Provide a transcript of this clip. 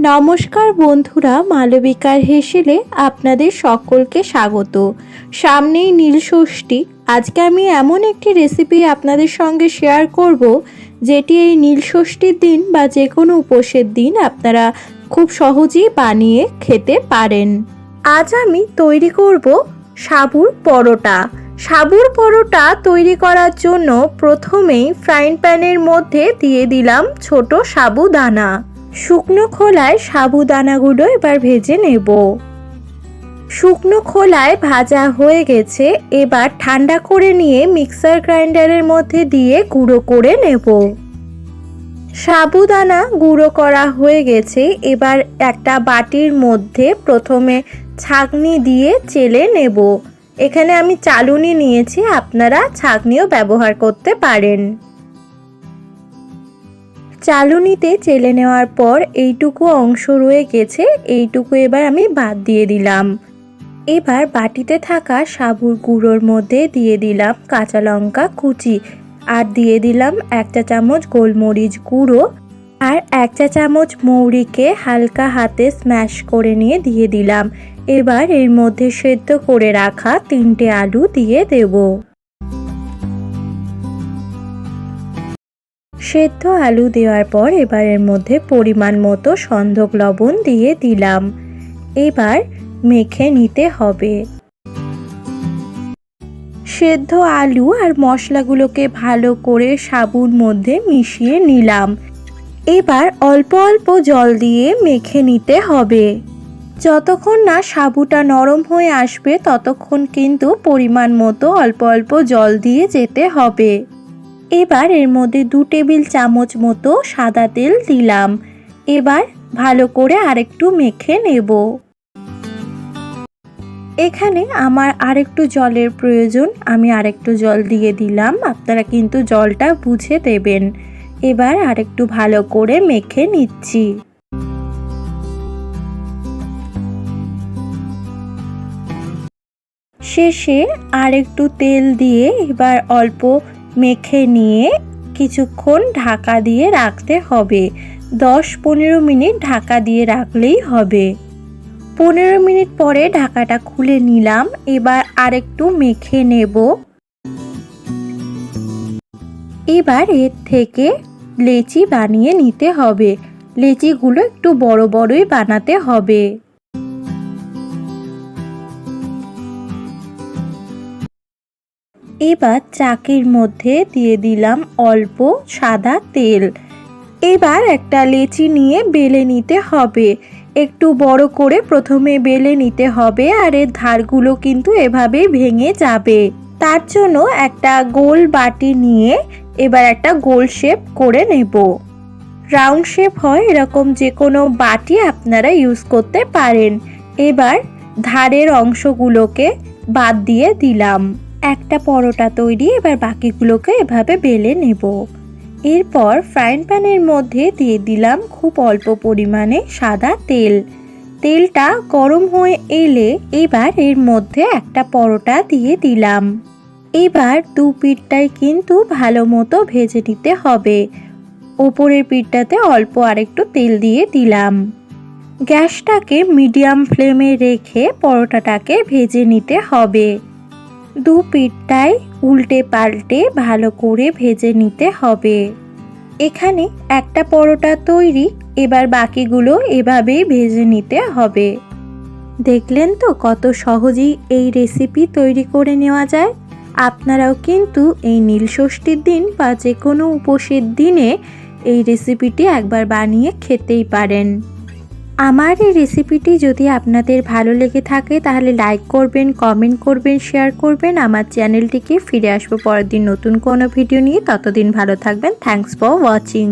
নমস্কার বন্ধুরা, মালবিকার হেসেলে আপনাদের সকলকে স্বাগত। সামনেই নীলষষ্ঠী। আজকে আমি এমন একটি রেসিপি আপনাদের সঙ্গে শেয়ার করব যেটি এই নীলষষ্ঠীর দিন বা যে কোনো উপোসের দিন আপনারা খুব সহজেই বানিয়ে খেতে পারেন। আজ আমি তৈরি করব সাবুর পরোটা। সাবুর পরোটা তৈরি করার জন্য প্রথমেই ফ্রাইং প্যানের মধ্যে দিয়ে দিলাম ছোট সাবুদানা। শুকনো খোলায় সাবুদানাগুলো এবার ভেজে নেব। শুকনো খোলায় ভাজা হয়ে গেছে, এবার ঠান্ডা করে নিয়ে মিক্সার গ্রাইন্ডারের মধ্যে দিয়ে গুঁড়ো করে নেব। সাবুদানা গুঁড়ো করা হয়ে গেছে, এবার একটা বাটির মধ্যে প্রথমে ছাঁকনি দিয়ে চেলে নেব। এখানে আমি চালুনি নিয়েছি, আপনারা ছাঁকনিও ব্যবহার করতে পারেন। চালুনিতে চেলে নেওয়ার পর এইটুকু অংশ রয়ে গেছে, এইটুকু এবার আমি বাদ দিয়ে দিলাম। এবার বাটিতে থাকা সাবুর গুঁড়োর মধ্যে দিয়ে দিলাম কাঁচা লঙ্কা কুচি, আর দিয়ে দিলাম 1 চা চামচ গোলমরিচ গুঁড়ো, আর 1 চা চামচ মৌরিকে হালকা হাতে স্ম্যাশ করে নিয়ে দিয়ে দিলাম। এবার এর মধ্যে সেদ্ধ করে রাখা 3টে আলু দিয়ে দেব। সেদ্ধ আলু দেওয়ার পর এবার এর মধ্যে পরিমাণ মতো সন্ধক লবণ দিয়ে দিলাম। এবার মেখে নিতে হবে। সেদ্ধ আলু আর মশলাগুলোকে ভালো করে সাবুর মধ্যে মিশিয়ে নিলাম। এবার অল্প অল্প জল দিয়ে মেখে নিতে হবে। যতক্ষণ না সাবুটা নরম হয়ে আসবে ততক্ষণ কিন্তু পরিমাণ মতো অল্প অল্প জল দিয়ে যেতে হবে। এবার এর মধ্যে 2 টেবিল চামচ মতো সাদা তেল দিলাম। এবার ভালো করে আরেকটু মেখে নেব। এখানে আমার আরেকটু জলের প্রয়োজন, আমি আরেকটু জল দিয়ে দিলাম। আপনারা কিন্তু জলটা বুঝে দেবেন। এবার আরেকটু ভালো করে মেখে নিচ্ছি। শেষে আরেকটু তেল দিয়ে এবার অল্প মেখে নিয়ে কিছুক্ষণ ঢাকা দিয়ে রাখতে হবে। 10-15 মিনিট ঢাকা দিয়ে রাখলেই হবে। 15 মিনিট পরে ঢাকাটা খুলে নিলাম। এবার আরেকটু মেখে নেব। এবার এর থেকে লেচি বানিয়ে নিতে হবে। লেচিগুলো একটু বড় বড়ই বানাতে হবে। এবার চাকির মধ্যে দিয়ে দিলাম অল্প সাদা তেল। এবার একটা লেচি নিয়ে বেলে নিতে হবে। একটু বড় করে প্রথমে বেলে নিতে হবে, আর এর ধারগুলো কিন্তু এভাবেই ভেঙে যাবে। তার জন্য একটা গোল বাটি নিয়ে এবার একটা গোল শেপ করে নেব। রাউন্ড শেপ হয় এরকম যে কোনো বাটি আপনারা ইউজ করতে পারেন। এবার ধারের অংশগুলোকে বাদ দিয়ে দিলাম। একটা পরোটা তৈরি। এবার বাকিগুলোকে এভাবে বেলে নেব। এরপর ফ্রাইং প্যানের মধ্যে দিয়ে দিলাম খুব অল্প পরিমাণে সাদা তেল। তেলটা গরম হয়ে এলে এবার এর মধ্যে একটা পরোটা দিয়ে দিলাম। এবার 2 পিঠটাই কিন্তু ভালো মতো ভেজে নিতে হবে। ওপরের পিঠটাতে অল্প আরেকটু তেল দিয়ে দিলাম। গ্যাসটাকে মিডিয়াম ফ্লেমে রেখে পরোটাটাকে ভেজে নিতে হবে। 2 পিঠটাই উল্টে পাল্টে ভালো করে ভেজে নিতে হবে। এখানে একটা পরোটা তৈরি। এবার বাকিগুলো এভাবেই ভেজে নিতে হবে। দেখলেন তো কত সহজেই এই রেসিপি তৈরি করে নেওয়া যায়। আপনারাও কিন্তু এই নীলষষ্ঠীর দিন বা যে কোনো উপোসের দিনে এই রেসিপিটি একবার বানিয়ে খেতেই পারেন। আমার এই রেসিপিটি যদি আপনাদের ভালো লেগে থাকে তাহলে লাইক করবেন, কমেন্ট করবেন, শেয়ার করবেন। আমার চ্যানেলটিকে ফিরে আসবো পরের দিন নতুন কোনো ভিডিও নিয়ে। ততদিন ভালো থাকবেন। Thanks for watching.